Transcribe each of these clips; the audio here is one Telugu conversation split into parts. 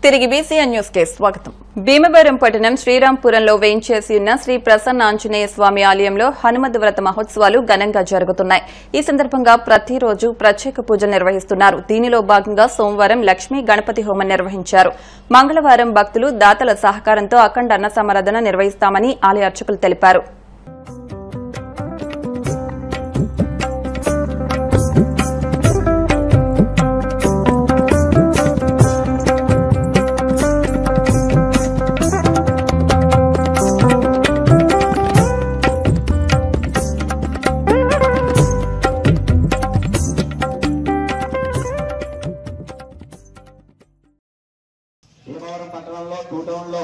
తిరిగి బీసీఎన్ న్యూస్ కి స్వాగతం. భీమవరం పట్టణం శ్రీరాంపురంలో వేయించేసి ఉన్న శ్రీ ప్రసన్న ఆంజనేయ స్వామి ఆలయంలో హనుమద్ వ్రత మహోత్సవాలు ఘనంగా జరుగుతున్నాయి. ఈ సందర్భంగా ప్రతిరోజు ప్రత్యేక పూజలు నిర్వహిస్తున్నారు. దీనిలో భాగంగా సోమవారం లక్ష్మీ గణపతి హోమం నిర్వహించారు. మంగళవారం భక్తులు దాతల సహకారంతో అఖండ అన్న సమారాధన నిర్వహిస్తామని ఆలయ అర్చకులు తెలిపారు. భీమవరం పట్టణంలో టూటౌన్లో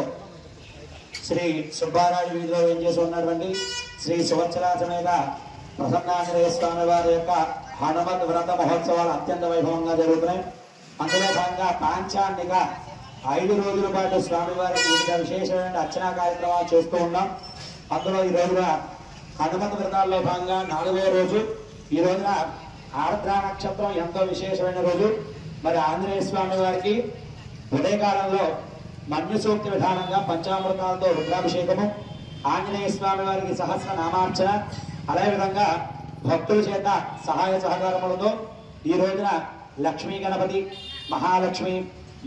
శ్రీ సుబ్బారాజు వీధిలో వేయించేసి ఉన్నటువంటి శ్రీ సంవత్సరాసమేత ప్రసన్నాంజనేయ స్వామి వారి యొక్క హనుమత్ వ్రత మహోత్సవాలు అత్యంత వైభవంగా జరుగుతున్నాయి. అందులో భాగంగా పాంచాండిక 5 రోజుల పాటు స్వామివారికి వివిధ విశేషమైన అర్చనా కార్యక్రమాలు చేస్తూ ఉన్నాం. అందులో ఈ రోజున హనుమత్ వ్రతాల్లో భాగంగా 4వ రోజు. ఈ రోజున ఆర్ద్ర నక్షత్రం ఎంతో విశేషమైన రోజు. మరి ఆంజనేయ స్వామి వారికి ఉదయకాలంలో మన్యు సూక్తి విధానంగా పంచామృతాలతో రుద్రాభిషేకము, ఆంజనేయ స్వామి వారికి సహస్రనామార్చన, అదేవిధంగా భక్తుల చేత సహాయ సహకారములతో ఈ రోజున లక్ష్మీ గణపతి, మహాలక్ష్మి,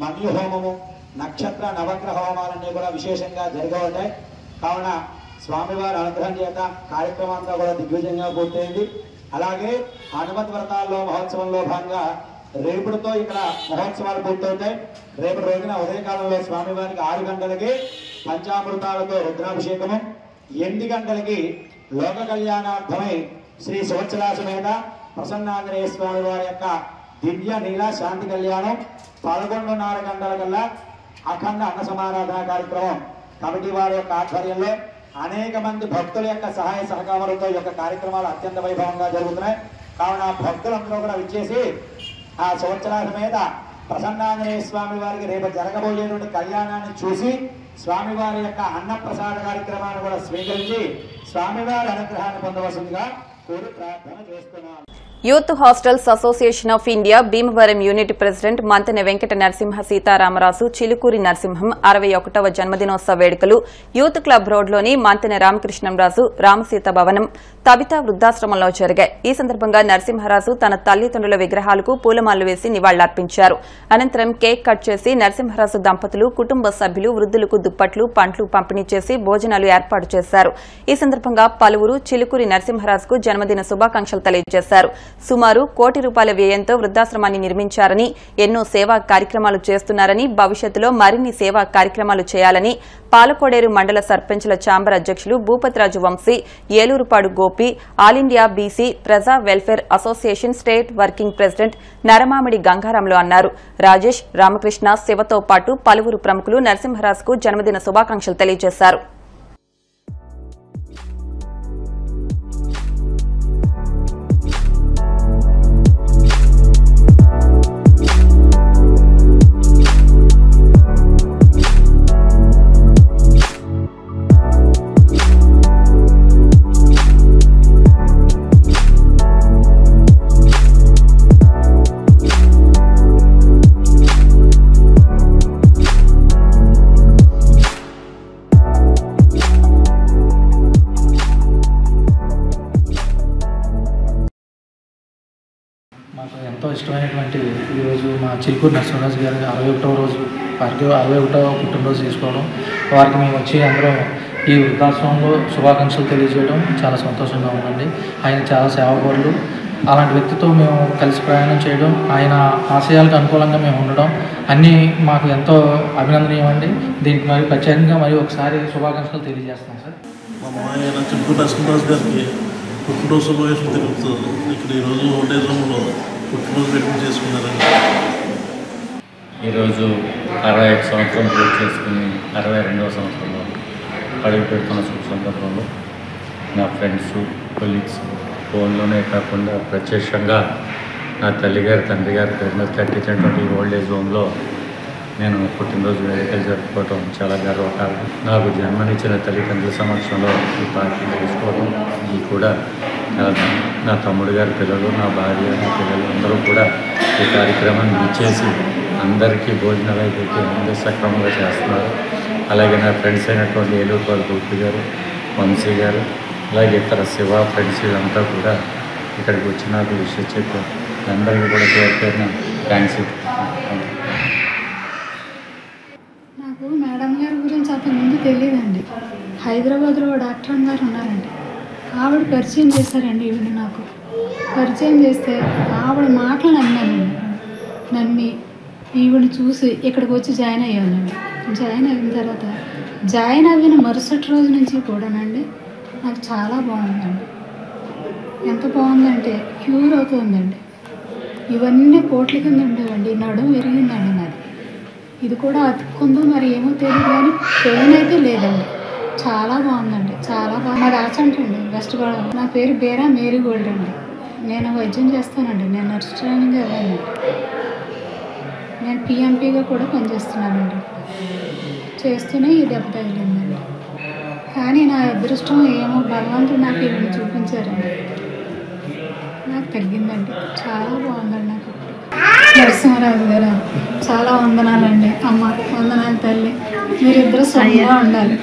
మన్యు హోమము, నక్షత్ర నవగ్రహ హోమాలన్నీ కూడా విశేషంగా జరగబడ్డాయి. కావున స్వామివారి అనుగ్రహం చేత కార్యక్రమం అంతా కూడా దిగ్విజయంగా పూర్తయింది. అలాగే హనుమత్ వ్రతాల్లో మహోత్సవంలో భాగంగా రేపుడుతో ఇక్కడ మహోత్సవాలు పూర్తవుతాయి. రేపు రోజున ఉదయకాలంలో స్వామివారికి 6 గంటలకి పంచామృతాలతో రుద్రాభిషేకము, 8 గంటలకి లోక కళ్యాణార్థమై శ్రీ సంవత్సరాసమేత ప్రసన్నాంజనేయ స్వామి వారి యొక్క దివ్య నీల శాంతి కళ్యాణం, 11:30 గంటల కల్లా అఖండ అన్న సమారాధన కార్యక్రమం కమిటీ వారి యొక్క ఆధ్వర్యంలో అనేక మంది భక్తుల యొక్క సహాయ సహకారాలతో ఈ యొక్క కార్యక్రమాలు అత్యంత వైభవంగా జరుగుతున్నాయి. కావున భక్తులందరూ కూడా విచ్చేసి ఆ సంవత్సరాసమేత ప్రసన్నాంజనేయ స్వామి వారికి రేపు జరగబోయేటువంటి కళ్యాణాన్ని చూసి స్వామివారి యొక్క అన్నప్రసాద కార్యక్రమాన్ని కూడా స్వీకరించి స్వామివారి అనుగ్రహాన్ని పొందవలసిందిగా కోరి ప్రార్థన చేస్తున్నాను. Youth hostels association of India Bhimavaram unit president Mantena Venkata Narasimha Seetharamaraju Chilukuri Narasimham 61వ జన్మదినోత్సవ వేడుకలు యూత్ క్లబ్ రోడ్లోని మంతెన రామకృష్ణంరాజు రామసీత భవనం తబితా వృద్ధాశ్రమంలో జరిగాయి. ఈ సందర్భంగా నరసింహరాజు తన తల్లిదండ్రుల విగ్రహాలకు పూలమాలలు వేసి నివాళులర్పించారు. అనంతరం కేక్ కట్ చేసి నరసింహరాజు దంపతులు, కుటుంబ సభ్యులు వృద్ధులకు దుప్పట్లు, పండ్లు పంపిణీ చేసి భోజనాలు ఏర్పాటు చేశారు. ఈ సందర్భంగా పలువురు చిలుకూరి నరసింహరాజుకు జన్మదిన శుభాకాంక్షలు తెలియజేశారు. సుమారు ₹1 కోటి వ్యయంతో వృద్ధాశ్రమాన్ని నిర్మించారని, ఎన్నో సేవా కార్యక్రమాలు చేస్తున్నారని, భవిష్యత్తులో మరిన్ని సేవా కార్యక్రమాలు చేయాలని పాలకోడేరు మండల సర్పంచుల ఛాంబర్ అధ్యక్షులు Bhupathiraju Vamsi, Elurupadu Gopi, all India BC ప్రజా welfare association state working president Naramamidi గంగారాంలు అన్నారు. రాజేష్, రామకృష్ణ, శివతో పాటు పలువురు ప్రముఖులు నరసింహరాజుకు జన్మదిన శుభాకాంక్షలు తెలియజేశారు. మాకు ఎంతో ఇష్టమైనటువంటి ఈరోజు మా చిలుకూరు నరసింహరాజు గారి 61వ రోజు 61వ పుట్టినరోజు చేసుకోవడం, వారికి మేము వచ్చి అందరం ఈ వృద్ధాశ్రమంలో శుభాకాంక్షలు తెలియజేయడం చాలా సంతోషంగా ఉందండి. ఆయన చాలా సేవాపరులు. అలాంటి వ్యక్తితో మేము కలిసి ప్రయాణం చేయడం, ఆయన ఆశయాలకు అనుకూలంగా మేము ఉండడం అన్నీ మాకు ఎంతో అభినందనీయం అండి. దీనికి మరి ప్రత్యేకంగా మరి ఒకసారి శుభాకాంక్షలు తెలియజేస్తున్నాం సార్. మా మామయ్య చిలుకూరు నరసింహరాజు గారికి పుట్టినరోజు సమావేశం జరుగుతుంది. ఇక్కడ ఈరోజు ఓల్డేజ్ హోమ్లో పుట్టినరోజు పెట్టుకుని చేసుకున్నారండి. ఈరోజు 61 సంవత్సరం పూర్తి చేసుకుని 62వ సంవత్సరంలో అడుగు పెడుతున్న శుభ సందర్భంలో నా ఫ్రెండ్స్, కొలీగ్స్ ఫోన్లోనే కాకుండా ప్రత్యక్షంగా నా తల్లిగారు, తండ్రి గారు కట్టించినటువంటి ఓల్డేజ్ హోమ్లో నేను పుట్టినరోజు వేడుకలు జరుపుకోవటం చాలా గర్వకారణం. నాకు జన్మనిచ్చిన తల్లిదండ్రుల సమక్షంలో ఈ పార్టీ చేసుకోవడం ఇది కూడా నా తమ్ముడు గారి పిల్లలు, నా భార్య, నా పిల్లలు అందరూ కూడా ఈ కార్యక్రమాన్ని ఇచ్చేసి అందరికీ భోజనాలు అయితే అందరూ సక్రమంగా చేస్తున్నారు. అలాగే నా ఫ్రెండ్స్ అయినటువంటి ఏలూరుపాల గోపి గారు, వంశీ గారు, అలాగే ఇతర శివ ఫ్రెండ్స్ వీళ్ళంతా కూడా ఇక్కడికి వచ్చి నాకు విషయం చెప్పారు. అందరికీ కూడా పేరు థ్యాంక్స్. నాకు మేడం గారి గురించి అంతకుముందు తెలియదండి. హైదరాబాద్లో డాక్టర్ గారు ఉన్నారండి, ఆవిడ పరిచయం చేశారండి. ఈవిడ నాకు పరిచయం చేస్తే ఆవిడ మాటలు నమ్మి ఈవిడ చూసి ఇక్కడికి వచ్చి జాయిన్ అయ్యానండి. జాయిన్ అయిన తర్వాత జాయిన్ అయిన మరుసటి రోజు నుంచి కూడానండి నాకు చాలా బాగుందండి. ఎంత బాగుందంటే క్యూర్ అవుతుందండి. ఇవన్నీ పోట్ల కింద ఉండేవండి, నడుము విరిగిందండి నాది. ఇది కూడా అతుక్కుందో మరి ఏమో తెలియదు, కానీ పెయిన్ అయితే లేదండి. చాలా బాగుందండి, చాలా బాగుంది. నాది ఆచంట అండి, వెస్ట్ గోదావరి. నా పేరు బేరా మేరీ గోల్డ్ అండి. నేను వైద్యం చేస్తానండి, నేను నర్స్ ట్రైనింగ్ అవ్వానండి. నేను పిఎంపీగా కూడా పనిచేస్తున్నానండి. చేస్తూనే ఈ దెబ్బ తగిలిందండి. కానీ నా అదృష్టం ఏమో భగవంతుడు నాకు ఇవన్నీ చూపించారండి. నాకు తగ్గిందండి, చాలా బాగుందండి. నాకు నరసింహరాజు గారు చాలా వందనాలండి. అమ్మ వందనాలు తల్లి, మీరిద్దరు సుఖంగా ఉండాలి.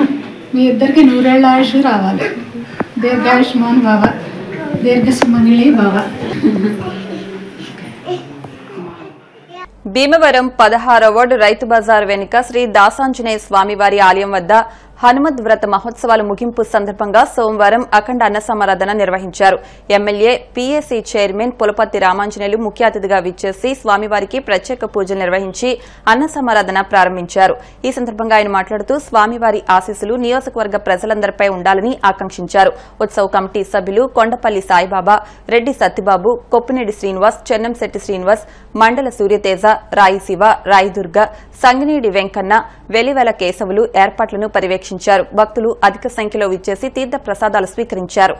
మీ ఇద్దరికి 100 ఏళ్ళ ఆయుష్ రావాలి. దీర్ఘాయుష్మాన్ బాబా, దీర్ఘసుమంగళి బాబా. భీమవరం 16వ వార్డు రైతు బజార్ వెనుక శ్రీ దాసాంజనేయ స్వామివారి ఆలయం వద్ద హనుమద్ వ్రత మహోత్సవాల ముగింపు సందర్భంగా సోమవారం అఖండ అన్న సమారాధన నిర్వహించారు. MLA PAC chairman Pulaparthi Ramanjaneyulu ముఖ్య అతిథిగా విచ్చేసి స్వామివారికి ప్రత్యేక పూజలు నిర్వహించి అన్న సమారాధన ప్రారంభించారు. ఈ సందర్భంగా ఆయన మాట్లాడుతూ స్వామివారి ఆశీస్సులు నియోజకవర్గ ప్రజలందరిపై ఉండాలని ఆకాంక్షించారు. ఉత్సవ కమిటీ సభ్యులు కొండపల్లి సాయిబాబా, రెడ్డి సత్యబాబు, కొప్పినేడి శ్రీనివాస్, చెన్నంశెట్టి శ్రీనివాస్, మండల సూర్యతేజ, రాయి శివ, రాయి దుర్గ, సంగినేడి వెంకన్న, వెలివెల కేశవులు ఏర్పాట్లను పర్యవేక్షించారు. భక్తులు అధిక సంఖ్యలో విచ్చేసి తీర్థ ప్రసాదాలు స్వీకరించారు.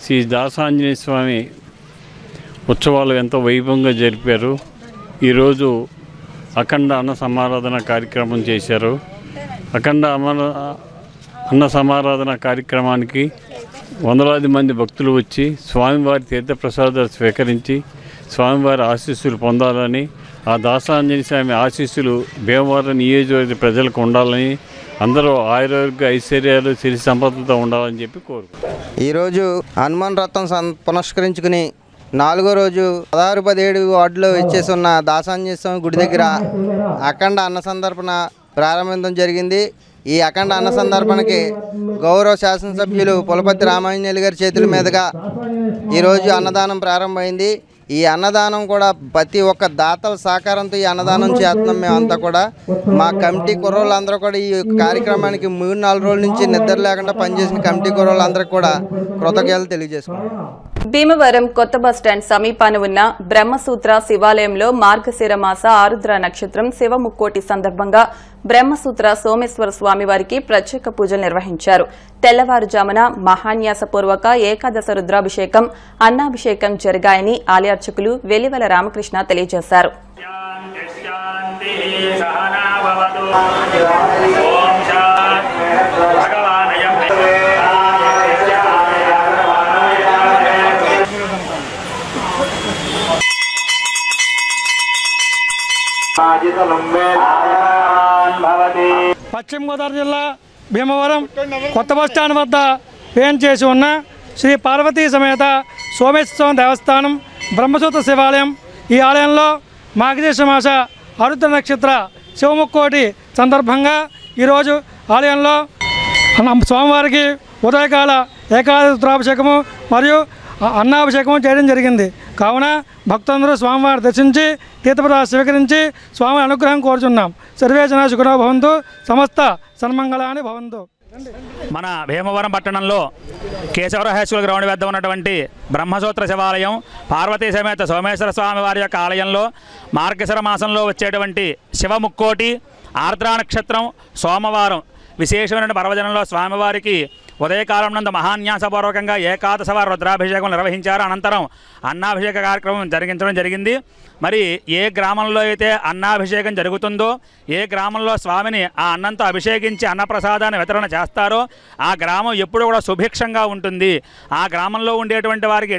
శ్రీ దాసాంజనేయ స్వామి ఉత్సవాలు ఎంతో వైభవంగా జరిపారు. ఈరోజు అఖండ అన్న సమారాధన కార్యక్రమం చేశారు. అఖండ అన్న సమారాధన కార్యక్రమానికి వందలాది మంది భక్తులు వచ్చి స్వామివారి తీర్థప్రసాదాలు స్వీకరించి స్వామివారి ఆశీస్సులు పొందాలని, ఆ దాసాంజనేయ స్వామి ఆశీస్సులు భీమవరం నియోజకవర్గ ప్రజలకు ఉండాలని, అందరూ ఆయుర్వేద ఐశ్వర్యాలు సిరి సంపదలతో ఉండాలని చెప్పి కోరుకుంటున్నాను. ఈరోజు హనుమాన్ రథం పునస్కరించుకుని 4వ రోజు 16-17 వార్డులో ఇచ్చేసి ఉన్న దాసాంజనేయ స్వామి గుడి దగ్గర అఖండ అన్న సందర్పణ ప్రారంభించడం జరిగింది. ఈ అఖండ అన్న సందర్భనకి గౌరవ శాసనసభ్యులు పులపర్తి రామాంజనేయులు గారి చేతుల మీదుగా ఈరోజు అన్నదానం ప్రారంభమైంది. ఈ అన్నదానం కూడా ప్రతి ఒక్క దాతల సహకారంతో ఈ అన్నదానం చేస్తున్నాం. మేమంతా కూడా మా కమిటీ కుర్రోళ్ళందరూ కూడా ఈ కార్యక్రమానికి 3-4 రోజుల నుంచి నిద్ర లేకుండా పనిచేసిన కమిటీ కుర్రోళ్ళందరికీ కూడా కృతజ్ఞతలు తెలియజేసుకున్నాం. భీమవరం కొత్త బస్టాండ్ సమీపాన ఉన్న బ్రహ్మసూత్ర శివాలయంలో మార్గశిర మాస ఆరుద్ర నక్షత్రం శివముక్కోటి సందర్భంగా బ్రహ్మసూత్ర సోమేశ్వర స్వామివారికి ప్రత్యేక పూజలు నిర్వహించారు. తెల్లవారుజామున మహాన్యాసపూర్వక ఏకాదశ రుద్రాభిషేకం, అన్నాభిషేకం జరిగాయని ఆలయార్చకులు వెలివెల రామకృష్ణ తెలియజేశారు. పశ్చిమ గోదావరి జిల్లా భీమవరం కొత్త బస్టాండ్ వద్ద వేంచేసి ఉన్న శ్రీ పార్వతీ సమేత సోమేశ్వర దేవస్థానం బ్రహ్మసూత్ర శివాలయం. ఈ ఆలయంలో మార్గశీర్ష మాస ఆరుద్ర నక్షత్ర శివముక్కోటి సందర్భంగా ఈరోజు ఆలయంలో స్వామివారికి ఉదయకాల ఏకాదశి రుద్రాభిషేకము మరియు అన్నాభిషేకము చేయడం జరిగింది. కావున భక్తులందరూ స్వామివారిని దర్శించి తీర్థప్రసాదాలు స్వీకరించి స్వామి అనుగ్రహం కోరుచున్నాం. సర్వే జనా సుఖినో భవంతు, సమస్త సన్మంగళాని భవంతు. మన భీమవరం పట్టణంలో కేశవరహేశ్వర గ్రౌండ్ వద్ద ఉన్నటువంటి బ్రహ్మసూత్ర శివాలయం, పార్వతీ సమేత సోమేశ్వర స్వామి వారి యొక్క ఆలయంలో మార్గశిర మాసంలో వచ్చేటువంటి శివముక్కోటి ఆర్ద్రా నక్షత్రం సోమవారం విశేషమైన పర్వదినంలో స్వామివారికి ఉదయకాలం నందు మహాన్యాసపూర్వకంగా ఏకాదశవార రుద్రాభిషేకం నిర్వహించారు. అనంతరం అన్నాభిషేక కార్యక్రమం జరిగించడం జరిగింది. మరి ఏ గ్రామంలో అయితే అన్నాభిషేకం జరుగుతుందో, ఏ గ్రామంలో స్వామిని ఆ అన్నంతో అభిషేకించి అన్నప్రసాదాన్ని వితరణ చేస్తారో ఆ గ్రామం ఎప్పుడు కూడా సుభిక్షంగా ఉంటుంది. ఆ గ్రామంలో ఉండేటువంటి వారికి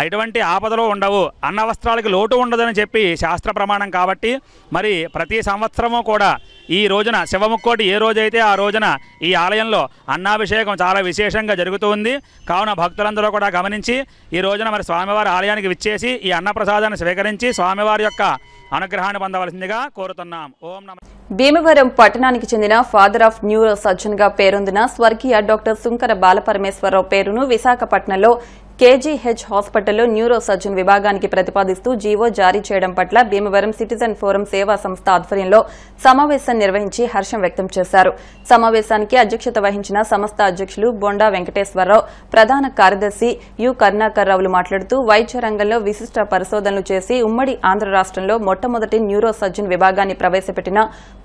ఎటువంటి ఆపదలు ఉండవు, అన్న వస్త్రాలకి లోటు ఉండదని చెప్పి శాస్త్ర ప్రమాణం. కాబట్టి మరి ప్రతి సంవత్సరము కూడా ఈ రోజున శివముక్కోటి ఏ రోజైతే ఆ రోజున ఈ ఆలయంలో అన్నాభిషేకం చాలా విశేషంగా జరుగుతుంది. కావున భక్తులందరూ కూడా గమనించి ఈ రోజున మరి స్వామివారి ఆలయానికి విచ్చేసి ఈ అన్నప్రసాదాన్ని స్వీకరించి స్వామివారి యొక్క అనుగ్రహాన్ని పొందవలసిందిగా కోరుతున్నాం. ఓం నమః. భీమవరం పట్టణానికి చెందిన ఫాదర్ ఆఫ్ న్యూరో సర్జన్ గా పేరొందిన స్వర్గీయ డాక్టర్ సుంకర బాలపరమేశ్వరరావు పేరును విశాఖపట్నంలో కేజీహెచ్ హాస్పిటల్లో న్యూరో సర్జన్ విభాగానికి ప్రతిపాదిస్తూ జీవో జారీ చేయడం పట్ల భీమవరం సిటిజన్ ఫోరం సేవా సంస్థ ఆధ్వర్యంలో సమావేశం నిర్వహించి హర్షం వ్యక్తం చేశారు. సమావేశానికి అధ్యక్షత వహించిన సంస్థ అధ్యక్షులు బొండా వెంకటేశ్వరరావు, ప్రధాన కార్యదర్శి యు కరుణాకర్ రావులు మాట్లాడుతూ వైద్య రంగంలో విశిష్ట పరిశోధనలు చేసి ఉమ్మడి ఆంధ్ర రాష్ట్రంలో మొట్టమొదటి న్యూరో సర్జన్ విభాగాన్ని ప్రవేశపెట్టిన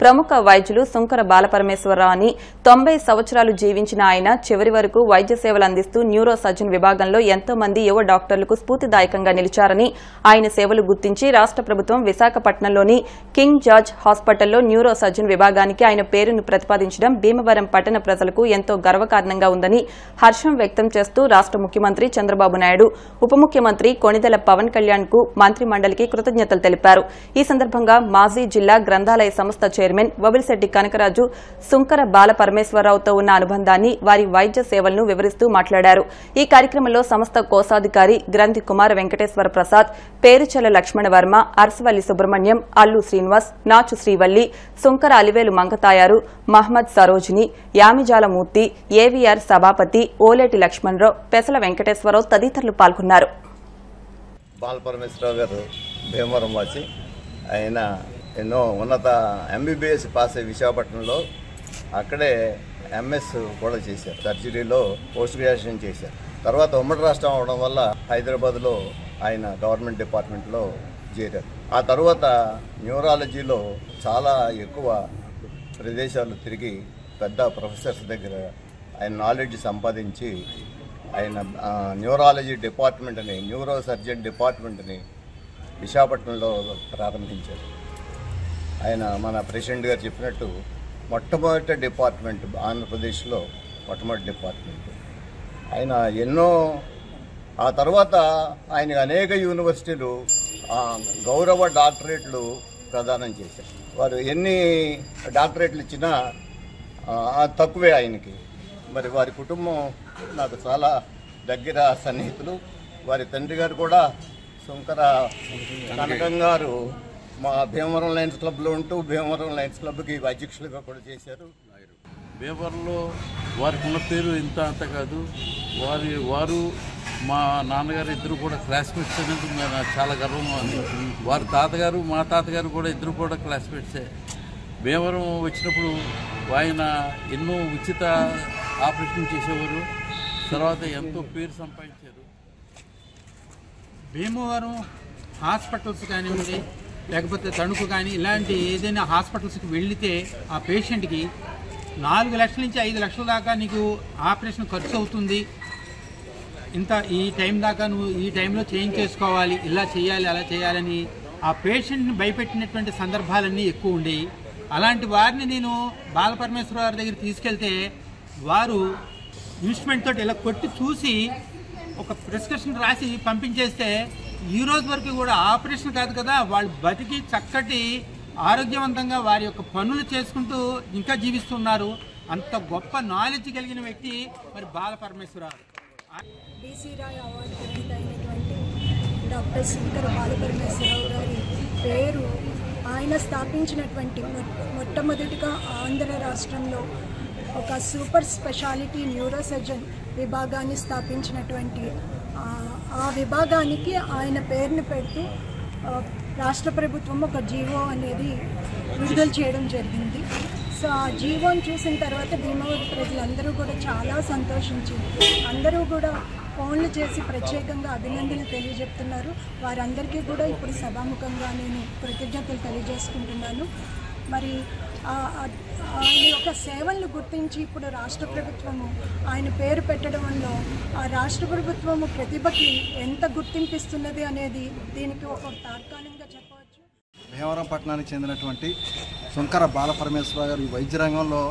ప్రముఖ వైద్యులు సుంకర బాలపరమేశ్వరరావు అని, 90 సంవత్సరాలు జీవించిన ఆయన చివరి వరకు వైద్య సేవలు అందిస్తూ న్యూరో సర్జన్ విభాగంలో ఎంతో మంది యువ డాక్టర్లకు స్ఫూర్తిదాయకంగా నిలిచారని, ఆయన సేవలు గుర్తించి రాష్ట్ర ప్రభుత్వం విశాఖపట్నంలోని కింగ్ జార్జ్ హాస్పిటల్లో న్యూరో సర్జన్ విభాగానికి ఆయన పేరును ప్రతిపాదించడం భీమవరం పట్టణ ప్రజలకు ఎంతో గర్వకారణంగా ఉందని హర్షం వ్యక్తం చేస్తూ రాష్ట్ర ముఖ్యమంత్రి చంద్రబాబు నాయుడు, ఉప ముఖ్యమంత్రి కొణిదెల పవన్ కళ్యాణ్ కు మంత్రి మండలికి కృతజ్ఞతలు తెలిపారు. ఈ సందర్భంగా మాజీ జిల్లా గ్రంథాలయ సంస్థ చైర్మన్ వబిలిశెట్టి కనకరాజు సుంకర బాల పరమేశ్వరరావుతో ఉన్న అనుబంధాన్ని, వారి వైద్య సేవలను వివరిస్తూ మాట్లాడారు. ఈ కార్యక్రమంలో సంస్థ కోశాధికారి గ్రంథి కుమార వెంకటేశ్వర ప్రసాద్, పేరుచల లక్ష్మణ వర్మ, అర్సవల్లి సుబ్రహ్మణ్యం, అల్లు శ్రీనివాస్, నాచు శ్రీవల్లి, సుంకర అలివేలు మంగతాయారు, మహ్మద్ సరోజిని, యామిజాలమూర్తి, ఏవీఆర్ సభాపతి ఓలేటి లక్ష్మణరావు, పెసల వెంకటేశ్వరరావు తదితరులు పాల్గొన్నారు. బాలపరమేశ్వరరావు గారు భీమవరం వాసి. ఆయన ఎన్నో ఉన్నత ఎంబీబీఎస్ పాస్ అయ్యి విశాఖపట్నంలో అక్కడే ఎంఎస్ కూడా చేశారు. సర్జరీలో పోస్ట్ గ్రాడ్యుయేషన్ చేశారు. తర్వాత ఉమ్మడి రాష్ట్రం అవడం వల్ల హైదరాబాద్లో ఆయన గవర్నమెంట్ డిపార్ట్మెంట్లో చేరారు. ఆ తర్వాత న్యూరాలజీలో చాలా ఎక్కువ ప్రదేశాలు తిరిగి పెద్ద ప్రొఫెసర్స్ దగ్గర ఆయన నాలెడ్జ్ సంపాదించి ఆయన న్యూరాలజీ డిపార్ట్మెంట్ని, న్యూరో సర్జన్ డిపార్ట్మెంట్ని విశాఖపట్నంలో ప్రారంభించారు. ఆయన మన ప్రెసిడెంట్ గారు చెప్పినట్టు మొట్టమొదటి డిపార్ట్మెంట్ ఆంధ్రప్రదేశ్లో మొట్టమొదటి డిపార్ట్మెంట్. ఆయన ఎన్నో ఆ తర్వాత ఆయన అనేక యూనివర్సిటీలు గౌరవ డాక్టరేట్లు ప్రదానం చేశారు. వారు ఎన్ని డాక్టరేట్లు ఇచ్చినా తక్కువే ఆయనకి. మరి వారి కుటుంబం నాకు చాలా దగ్గర సన్నిహితులు. వారి తండ్రి గారు కూడా సుంకర కనకం గారు మా భీమవరం లయన్స్ క్లబ్లో ఉంటూ భీమవరం లయన్స్ క్లబ్కి అధ్యక్షులుగా కూడా చేశారు. భీమవరంలో వారికి ఉన్న పేరు ఇంత అంత కాదు. వారు మా నాన్నగారు ఇద్దరు కూడా క్లాస్మేట్స్ అనేది నాకు చాలా గర్వంగా ఉంది. వారి తాతగారు మా తాతగారు కూడా ఇద్దరు కూడా క్లాస్మేట్సే. భీమవరం వచ్చినప్పుడు ఆయన ఎన్నో ఉచిత ఆపరేషన్ చేసేవారు. తర్వాత ఎంతో పేరు సంపాదించారు. భీమవరం హాస్పిటల్స్ కానివ్వండి, లేకపోతే తణుకు కానీ ఇలాంటి ఏదైనా హాస్పిటల్స్కి వెళితే ఆ పేషెంట్కి 4 లక్షల నుంచి 5 లక్షల దాకా నీకు ఆపరేషన్ ఖర్చు అవుతుంది, ఇంత ఈ టైం దాకా నువ్వు ఈ టైంలో చేంజ్ చేసుకోవాలి, ఇలా చేయాలి అలా చేయాలని ఆ పేషెంట్ని భయపెట్టినటువంటి సందర్భాలన్నీ ఎక్కువ ఉండేవి. అలాంటి వారిని నేను బాలపరమేశ్వర గారి దగ్గర తీసుకెళ్తే వారు ఇన్స్ట్రుమెంట్ తోటి ఇలా కొట్టి చూసి ఒక ప్రిస్క్రిప్షన్ రాసి పంపించేస్తే ఈ రోజు వరకు కూడా ఆపరేషన్ కాదు కదా, వాళ్ళు బతికి చక్కటి ఆరోగ్యవంతంగా వారి యొక్క పనులు చేసుకుంటూ ఇంకా జీవిస్తున్నారు. అంత గొప్ప నాలెడ్జ్ కలిగిన వ్యక్తి మరి బాలపరమేశ్వరరావు. బీసీ రాయ్ అవార్డు గ్రహీత అయినటువంటి డాక్టర్ శంకర బాలపరమేశ్వరరావు గారి పేరు ఆయన స్థాపించినటువంటి మొట్టమొదటిగా ఆంధ్ర రాష్ట్రంలో ఒక సూపర్ స్పెషాలిటీ న్యూరో సర్జన్ విభాగాన్ని స్థాపించినటువంటి ఆ విభాగానికి ఆయన పేరుని పెడుతూ రాష్ట్ర ప్రభుత్వం ఒక జీవో అనేది విడుదల చేయడం జరిగింది. సో ఆ జీవోని చూసిన తర్వాత భీమవరం ప్రజలందరూ కూడా చాలా సంతోషించి అందరూ కూడా ఫోన్లు చేసి ప్రత్యేకంగా అభినందనలు తెలియజెప్తున్నారు. వారందరికీ కూడా ఇప్పుడు సభాముఖంగా నేను కృతజ్ఞతలు తెలియజేసుకుంటున్నాను. మరి ఆయన యొక్క సేవలను గుర్తించి ఇప్పుడు రాష్ట్ర ప్రభుత్వము ఆయన పేరు పెట్టడంలో ఆ రాష్ట్ర ప్రభుత్వము ప్రతిభకి ఎంత గుర్తింపిస్తున్నది అనేది దీనికి ఒక తార్కాణంగా చెప్పవచ్చు. భీమవరం పట్టణానికి చెందినటువంటి శంకర బాలపరమేశ్వర గారు ఈ వైద్య రంగంలో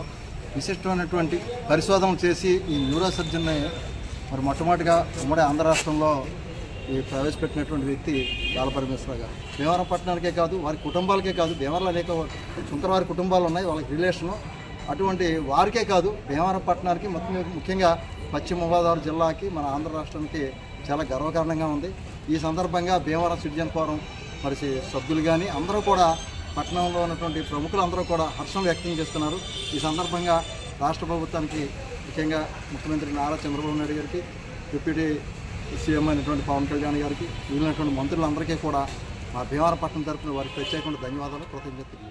విశిష్టమైనటువంటి పరిశోధనలు చేసి ఈ న్యూరో సర్జన్ని మరి మొట్టమొదటిగా ఉమ్మడి ఆంధ్ర రాష్ట్రంలో ఈ ప్రవేశపెట్టినటువంటి వ్యక్తి బాలపరమేశ్వర గారు. భీమవరం పట్టణానికే కాదు, వారి కుటుంబాలకే కాదు, భీమవరంలో అనేక శంకర వారి కుటుంబాలు ఉన్నాయి, వాళ్ళకి రిలేషను. అటువంటి వారికే కాదు, భీమవరం పట్టణానికి ముఖ్యంగా పశ్చిమ గోదావరి జిల్లాకి, మన ఆంధ్ర రాష్ట్రానికి చాలా గర్వకారణంగా ఉంది. ఈ సందర్భంగా భీమవరం సిటిజన్ ఫోరం మరి సభ్యులు కానీ అందరూ కూడా పట్టణంలో ఉన్నటువంటి ప్రముఖులందరూ కూడా హర్షం వ్యక్తం చేస్తున్నారు. ఈ సందర్భంగా రాష్ట్ర ప్రభుత్వానికి ముఖ్యంగా ముఖ్యమంత్రి నారా చంద్రబాబు నాయుడు గారికి, డిప్యూటీ సీఎం అయినటువంటి పవన్ కళ్యాణ్ గారికి, మిగిలినటువంటి మంత్రులందరికీ కూడా మా భీమవరం పట్టణం తరఫున వారికి ప్రత్యేకంగా ధన్యవాదాలు, కృతజ్ఞతలు.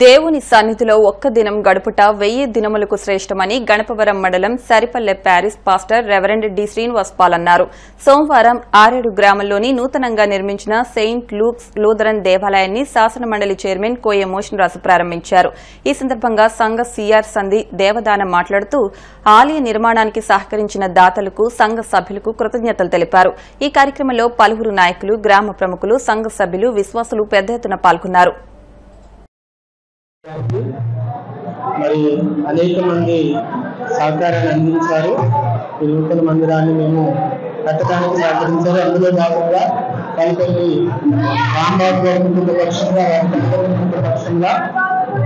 దేవుని సన్నిధిలో ఒక్క దినం గడుపుట 1000 దినములకు శ్రేష్టమని గణపవరం మండలం Saripalle parish pastor reverend D Srinivas Paul అన్నారు. సోమవారం ఆరేడు గ్రామంలోని నూతనంగా నిర్మించిన సెయింట్ లూక్స్ లూథరన్ దేవాలయాన్ని శాసన మండలి చైర్మన్ కోయ మోషన్ రాజు ప్రారంభించారు. ఈ సందర్భంగా సంఘ సిఆర్ సంధి దేవదానం మాట్లాడుతూ ఆలయ నిర్మాణానికి సహకరించిన దాతలకు సంఘ సభ్యులకు కృతజ్ఞతలు తెలిపారు. ఈ కార్యక్రమంలో పలువురు నాయకులు, గ్రామ ప్రముఖులు, సంఘ సభ్యులు, విశ్వాసులు పెద్ద ఎత్తున పాల్గొన్నారు. మరి అనేక మంది సహకారాన్ని అందించారు. ఈ నూతన మందిరాన్ని మేము కట్టడానికి సహకరించారు. అందులో భాగంగా పలుకొని రాంబాబు గారి కుటుంబ పక్షంగా, పక్షంగా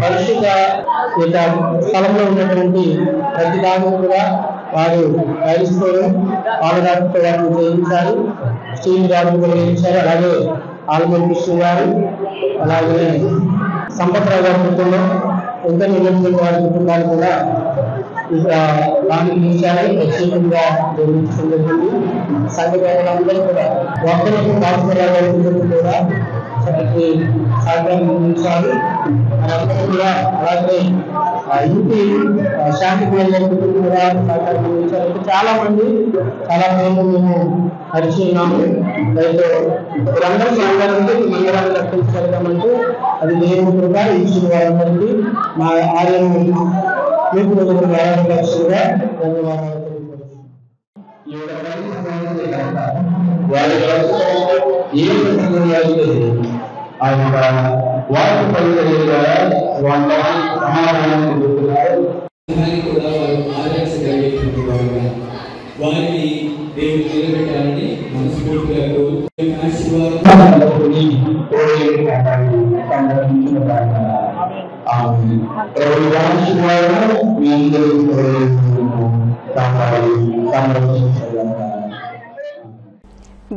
పరిశుద్ధ స్థలంలో ఉన్నటువంటి ప్రతి దాన్ని కూడా వారు రైలుకోవడం పాలరాజుతో వారిని చేయించారు, స్టీల్ రాజు కూడా చేయించారు. అలాగే ఆల్మూరి కృష్ణ గారు, అలాగే సంపత్రావు గారి కుటుంబం, ఇంకా నియోజకవర్గ వారి కుటుంబాలు కూడా దానికి ఇచ్చారని ప్రత్యేకంగా నిర్మించడం జరిగింది. సంఘ అందరూ కూడా ఒక్కరికి కాశ్మీరావు గారి కుటుంబం కూడా సహకారం అందించారు. అందరూ కూడా అలాగే ఇంటి శాంతి కుటుంబం కూడా సహకారం అందించారు. చాలా మంది చాలా మంది మేము పరిచయన్నాము. అయితే వీరందరూ సహకారంతో మందిరాన్ని కట్టించగలమంటే అది దేవుని కృప. ఇచ్చిన వారందరికీ మా ఆలయం మీకు లక్షలుగా ధన్యవాదాలు. వారిని దేవుడు నిలబెట్టాలని మనస్ఫూర్తిగా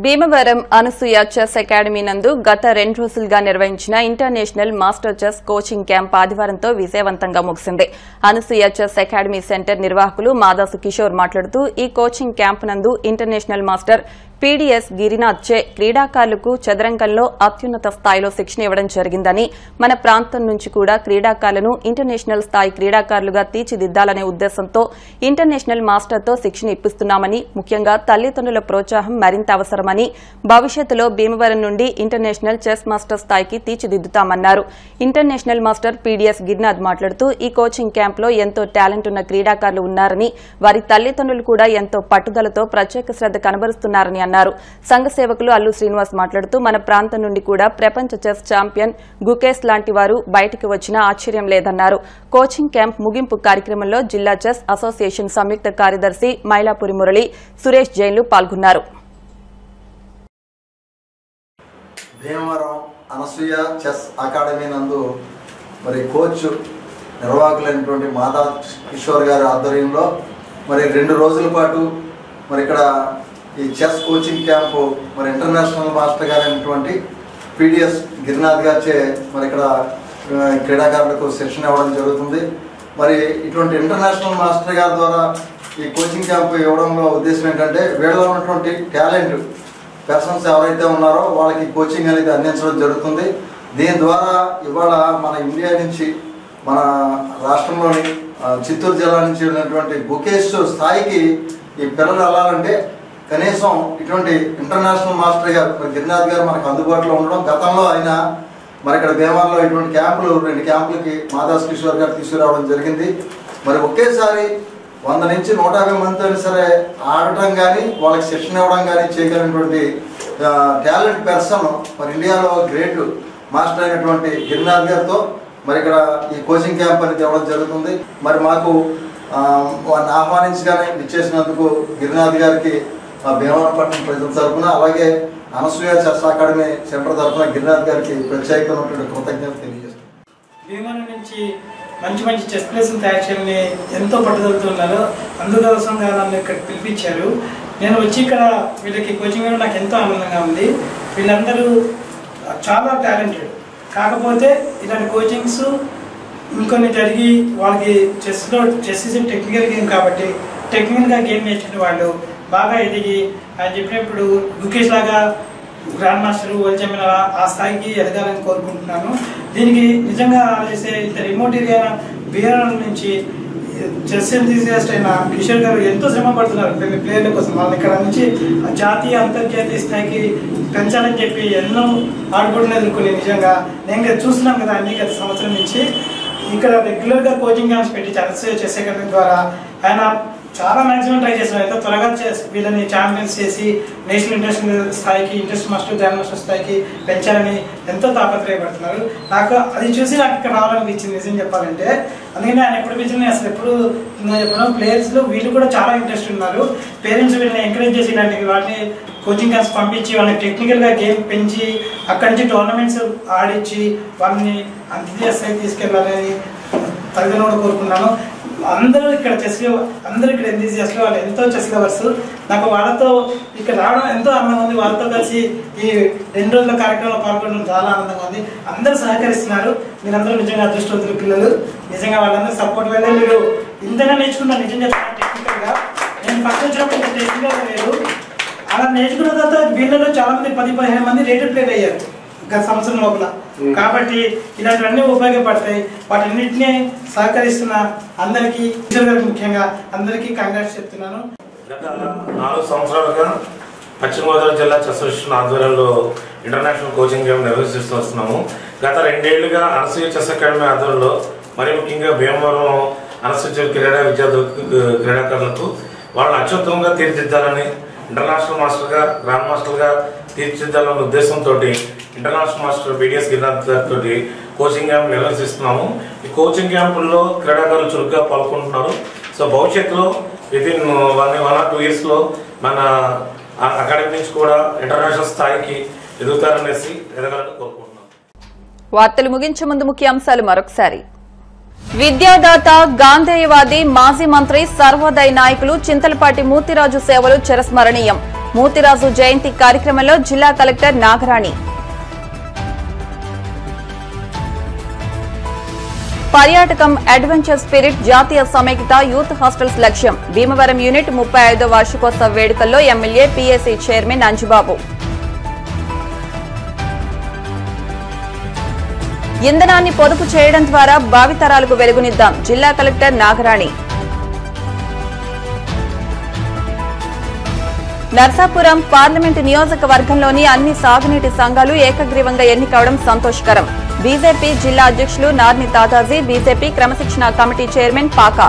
భీమవరం అనసూయ చెస్ అకాడమీ నందు గత 2 రోజులుగా నిర్వహించిన international master chess coaching camp ఆదివారంతో విజయవంతంగా ముగిసింది. అనసూయ చెస్ అకాడమీ సెంటర్ నిర్వాహకులు మాదాసు కిషోర్ మాట్లాడుతూ ఈ కోచింగ్ క్యాంప్ నందు ఇంటర్నేషనల్ మాస్టర్ పీడీఎస్ గిరినాథ్ చే క్రీడాకారులకు చదరంగంలో అత్యున్నత స్థాయిలో శిక్షణ ఇవ్వడం జరిగిందని, మన ప్రాంతం నుంచి కూడా క్రీడాకారులను ఇంటర్నేషనల్ స్థాయి క్రీడాకారులుగా తీర్చిదిద్దాలనే ఉద్దేశంతో ఇంటర్నేషనల్ మాస్టర్తో శిక్షణ ఇప్పిస్తున్నామని, ముఖ్యంగా తల్లిదండ్రుల ప్రోత్సాహం మరింత అవసరమని, భవిష్యత్తులో భీమవరం నుండి ఇంటర్నేషనల్ చెస్ మాస్టర్ స్థాయికి తీర్చిదిద్దుతామన్నారు. ఇంటర్నేషనల్ మాస్టర్ పీడీఎస్ గిరినాథ్ మాట్లాడుతూ ఈ కోచింగ్ క్యాంప్లో ఎంతో టాలెంట్ ఉన్న క్రీడాకారులు ఉన్నారని, వారి తల్లిదండ్రులు కూడా ఎంతో పట్టుదలతో ప్రత్యేక శ్రద్ధ కనబరుస్తున్నారని అన్నారు. సంఘ సేవకులు అల్లు శ్రీనివాస్ మాట్లాడుతూ మన ప్రాంతం నుండి కూడా ప్రపంచ చెస్ ఛాంపియన్ గుకేస్ లాంటి వారు బయటికి వచ్చినా ఆశ్చర్యం లేదన్నారు. కోచింగ్ క్యాంప్ ముగింపు కార్యక్రమంలో జిల్లా చెస్ అసోసియేషన్ సంయుక్త కార్యదర్శి మైలాపురి మురళి, సురేష్ జైన్లు పాల్గొన్నారు. భీమవరం అనసూయ చెస్ అకాడమీ నందు మరి కోచ్ నిర్వాహకులైనటువంటి మాదా కిషోర్ గారి ఆధ్వర్యంలో మరి 2 రోజుల పాటు మరి ఇక్కడ ఈ చెస్ కోచింగ్ క్యాంపు మరి ఇంటర్నేషనల్ మాస్టర్ గారు అయినటువంటి పిడిఎస్ గిరినాథ్ గారిచే మరి ఇక్కడ క్రీడాకారులకు శిక్షణ ఇవ్వడం జరుగుతుంది. మరి ఇటువంటి ఇంటర్నేషనల్ మాస్టర్ గారి ద్వారా ఈ కోచింగ్ క్యాంపు ఇవ్వడంలో ఉద్దేశం ఏంటంటే వీళ్ళలో ఉన్నటువంటి టాలెంట్ పర్సన్స్ ఎవరైతే ఉన్నారో వాళ్ళకి కోచింగ్ అనేది అందించడం జరుగుతుంది. దీని ద్వారా ఇవాళ మన ఇండియా నుంచి మన రాష్ట్రంలోని చిత్తూరు జిల్లా నుంచి ఉన్నటువంటి బుకేష్ స్థాయికి ఈ పిల్లలు వెళ్ళాలంటే కనీసం ఇటువంటి ఇంటర్నేషనల్ మాస్టర్ గారు గిరినాథ్ గారు మనకు అందుబాటులో ఉండడం, గతంలో ఆయన మరి ఇక్కడ భీమవరంలో ఇటువంటి క్యాంపులు 2 క్యాంపులకి మాదాస్ కిషోర్ గారు తీసుకురావడం జరిగింది. మరి ఒకేసారి 100 నుంచి 150 మందితో సరే ఆడటం కానీ వాళ్ళకి శిక్షణ ఇవ్వడం కానీ చేయగలిగినటువంటి టాలెంట్ పర్సన్ మరి ఇండియాలో గ్రేట్ మాస్టర్ అయినటువంటి గిరినాథ్ గారితో మరి ఇక్కడ ఈ కోచింగ్ క్యాంప్ అనేది ఇవ్వడం జరుగుతుంది. మరి మాకు వారిని ఆహ్వానించగానే ఇచ్చేసినందుకు గిరినాథ్ గారికి భీమవరపట్నం ప్రజల తరఫున అలాగే అనసూయ చెస్ అకాడమీ సెంటర్ తరఫున గిరినాథ్ గారికి ప్రత్యేకమైనటువంటి కృతజ్ఞతలు తెలియజేస్తున్నాం. భీమవరం నుంచి మంచి మంచి చెస్ ప్లేస్లు తయారు చేయాలని ఎంతో పట్టుదలుతున్నారు. అందుకోసంగా నన్ను ఇక్కడ పిలిపించారు. నేను వచ్చి ఇక్కడ వీళ్ళకి కోచింగ్ ఇవ్వడం నాకు ఎంతో ఆనందంగా ఉంది. వీళ్ళందరూ చాలా టాలెంటెడ్, కాకపోతే ఇలాంటి కోచింగ్స్ ఇంకొన్ని జరిగి వాళ్ళకి చెస్ టెక్నికల్ గేమ్ కాబట్టి టెక్నికల్గా గేమ్ నేర్చుకునే వాళ్ళు బాగా ఎదిగి ఆయన చెప్పినప్పుడు గుకేష్ లాగా గ్రాండ్ మాస్టర్ వరల్డ్ ఛాంపియన్ ఆ స్థాయికి ఎదగాలని కోరుకుంటున్నాను. దీనికి నిజంగా ఆలోచిస్తే ఇంత రిమోట్ ఏరియా బీహార్ నుంచి చెస్ ఎంతూజియాస్ట్ అయిన కిషోర్ గారు ఎంతో శ్రమ పడుతున్నారు ప్లేయర్ల కోసం. వాళ్ళని ఇక్కడ నుంచి జాతీయ అంతర్జాతీయ స్థాయికి పెంచాలని చెప్పి ఎన్నో ఆడుబడులు ఎదుర్కొని నిజంగా నేను చూస్తున్నాం కదా అన్ని గత సంవత్సరం నుంచి ఇక్కడ రెగ్యులర్గా కోచింగ్ క్యాంప్స్ పెట్టి చెస్ అకాడమీ ద్వారా ఆయన చాలా మ్యాక్సిమం ట్రై చేస్తున్నారు. ఎంతో త్వరగా వీళ్ళని ఛాంపియన్స్ చేసి నేషనల్ ఇంటర్నేషనల్ స్థాయికి ఇంటర్నేషనల్ మాస్టర్ గ్రాండ్ మాస్టర్ స్థాయికి పెంచాలని ఎంతో తాపత్రయపడుతున్నారు. నాకు అది చూసి నాకు ఇక్కడ రావాలనిపించింది నిజం చెప్పాలంటే. అందుకని ఆయన ఎప్పుడు పిలిచిన అసలు ఎప్పుడు చెప్పాను ప్లేయర్స్లో వీళ్ళు కూడా చాలా ఇంట్రెస్ట్ ఉన్నారు. పేరెంట్స్ వీళ్ళని ఎంకరేజ్ చేసి ఇలాంటి వాటిని కోచింగ్ క్లాస్ పంపించి వాళ్ళని టెక్నికల్గా గేమ్ పెంచి అక్కడి నుంచి టోర్నమెంట్స్ ఆడించి వాళ్ళని అంతర్జాతీయ స్థాయికి తీసుకెళ్ళాలని తల్లిదండ్రులు కోరుకున్నాను. అందరూ ఇక్కడ అందరూ ఇక్కడ ఎంతూజియాస్ట్లు వాళ్ళు ఎంతో చెస్ లవర్స్. నాకు వాళ్ళతో ఇక్కడ రావడం ఎంతో ఆనందంగా ఉంది. వాళ్ళతో కలిసి ఈ 2 రోజుల కార్యక్రమంలో పాల్గొనడం చాలా ఆనందంగా ఉంది. అందరూ సహకరిస్తున్నారు. మీరందరూ నిజంగా అదృష్టవంతులు పిల్లలు. నిజంగా వాళ్ళందరూ సపోర్ట్ వల్లే మీరు ఇంతగా నేర్చుకున్నారు. నిజం చెప్తాను టెక్నికల్గా నేను పక్కన వచ్చినప్పుడు ఇంత టెక్నికల్గా లేదు. అలా నేర్చుకున్న తర్వాత వీళ్ళలో చాలా మంది 10-15 మంది రేటెడ్ ప్లేయర్ అయ్యారు గత సంవత్సరం లోపల. కాబట్టి ఇలాంటివన్నీ ఉపయోగపడతాయి. వాటన్నిటినీ సహకరిస్తున్న అందరికీ ముఖ్యంగా అందరికీ కంగ్రాట్స్ చెప్తున్నాను. గత 4 సంవత్సరాలుగా పశ్చిమ గోదావరి జిల్లా చెస్ అసోసియేషన్ ఆధ్వర్యంలో ఇంటర్నేషనల్ కోచింగ్ గేమ్ నిర్వహిస్తూ వస్తున్నాము. గత 2 ఏళ్లుగా అనసూయ చెస్ అకాడమీ ఆధ్వర్యంలో మరి ముఖ్యంగా భీమవరం అనసూయ క్రీడాకారులకు వాళ్ళని అత్యుత్తమంగా తీర్చిదిద్దాలని ఇంటర్నేషనల్ మాస్టర్గా గ్రాండ్ మాస్టర్గా తీర్చిదిద్దాలన్న ఉద్దేశంతో ఇంటర్నేషనల్ మాస్టర్ పిడిఎస్ గిరినాథ్ గారితో కోచింగ్ క్యాంప్ నిర్వహిస్తున్నాము. ఈ కోచింగ్ క్యాంపుల్లో క్రీడాకారులు చురుగ్గా పాల్గొంటున్నారు. సో భవిష్యత్తులో వితిన్ 1 or 2 yearsలో మన అకాడమీ నుంచి కూడా ఇంటర్నేషనల్ స్థాయికి ఎదగాలని కోరుకుంటున్నాం. వార్తలు ముగించే ముందు ముఖ్య అంశాలు మరొకసారి. విద్యాదాత గాంధేయవాది మాజీ మంత్రి సర్వోదయ నాయకులు చింతలపాటి మూతిరాజు సేవలు చిరస్మరణీయం. మూతిరాజు జయంతి కార్యక్రమంలో జిల్లా కలెక్టర్ నాగరాణి. పర్యాటకం అడ్వెంచర్ స్పిరిట్ జాతీయ సమైక్యత యూత్ హాస్టల్స్ లక్ష్యం. భీమవరం యూనిట్ 35వ వార్షికోత్సవ వేడుకల్లో ఎమ్మెల్యే పీఏసీ చైర్మన్ అంజుబాబు. ఇంధనాన్ని పొదుపు చేయడం ద్వారా భావితరాలకు వెలుగునిద్దాం. జిల్లా కలెక్టర్ నాగరాణి. నర్సాపురం పార్లమెంటు నియోజకవర్గంలోని అన్ని సాగునీటి సంఘాలు ఏకగ్రీవంగా ఎన్నికవడం సంతోషకరం. బీజేపీ జిల్లా అధ్యక్షులు నార్ని తాతాజీ, బీజేపీ క్రమశిక్షణ కమిటీ చైర్మన్ పాకా.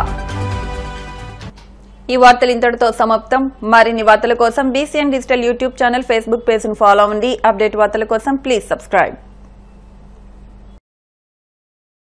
ఈ వార్తలు ఇంతటితో సమాప్తం. మరిన్ని వార్తల కోసం BCN digital YouTube channel, Facebook page ను ఫాలో అవ్వండి. అప్డేట్ వార్తల కోసం ప్లీజ్ సబ్స్క్రైబ్.